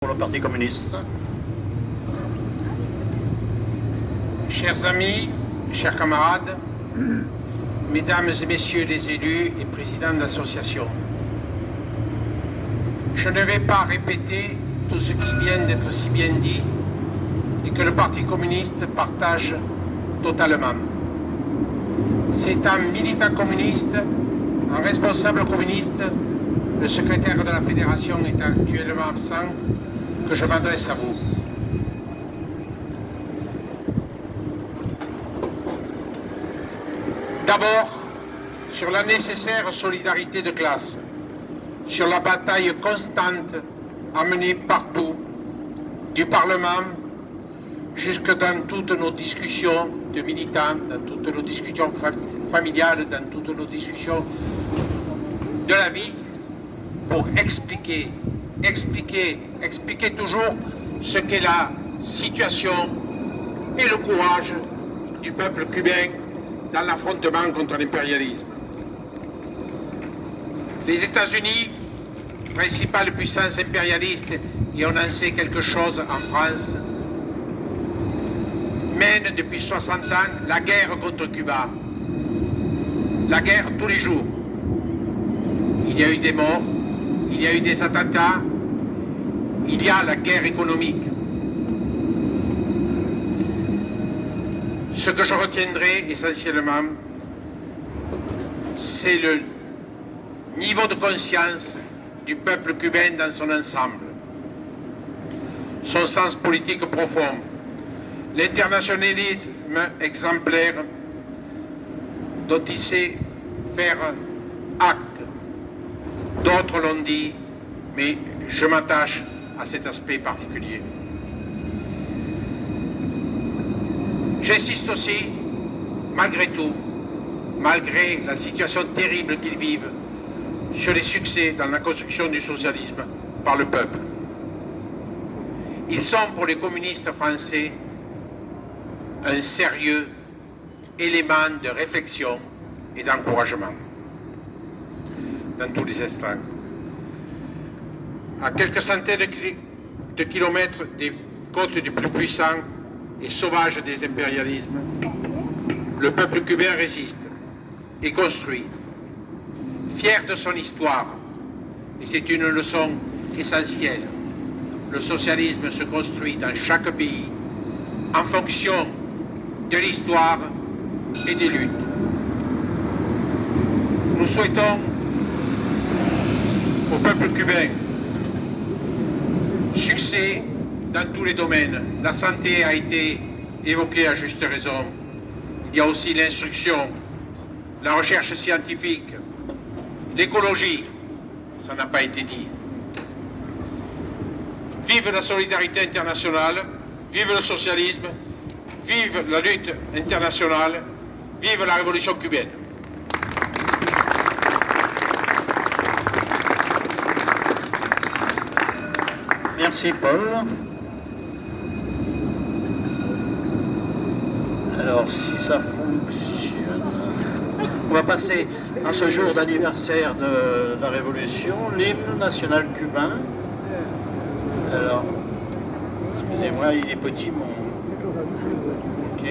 Pour le Parti communiste. Chers amis, chers camarades, mesdames et messieurs les élus et présidents d'associations, je ne vais pas répéter tout ce qui vient d'être si bien dit et que le Parti communiste partage totalement. C'est un militant communiste, un responsable communiste, le secrétaire de la fédération est actuellement absent, que je m'adresse à vous. D'abord, sur la nécessaire solidarité de classe, sur la bataille constante à mener partout, du Parlement jusque dans toutes nos discussions de militants, dans toutes nos discussions familiales, dans toutes nos discussions de la vie, pour expliquer toujours ce qu'est la situation et le courage du peuple cubain dans l'affrontement contre l'impérialisme. Les États-Unis, principale puissance impérialiste, et on en sait quelque chose en France, mènent depuis 60 ans la guerre contre Cuba. La guerre tous les jours. Il y a eu des morts, il y a eu des attentats, il y a la guerre économique. Ce que je retiendrai essentiellement, c'est le niveau de conscience du peuple cubain dans son ensemble, son sens politique profond, l'internationalisme exemplaire dont il sait faire acte. D'autres l'ont dit, mais je m'attache à cet aspect particulier. J'insiste aussi, malgré tout, malgré la situation terrible qu'ils vivent, sur les succès dans la construction du socialisme par le peuple. Ils sont pour les communistes français un sérieux élément de réflexion et d'encouragement dans tous les instants. À quelques centaines de kilomètres des côtes du plus puissant et sauvage des impérialismes, le peuple cubain résiste et construit, fier de son histoire, et c'est une leçon essentielle. Le socialisme se construit dans chaque pays en fonction de l'histoire et des luttes. Nous souhaitons au peuple cubain succès dans tous les domaines. La santé a été évoquée à juste raison. Il y a aussi l'instruction, la recherche scientifique, l'écologie, ça n'a pas été dit. Vive la solidarité internationale, vive le socialisme, vive la lutte internationale, vive la révolution cubaine. Merci Paul. Alors si ça fonctionne, on va passer à ce jour d'anniversaire de la Révolution, l'hymne national cubain. Alors, excusez-moi, il est petit mon...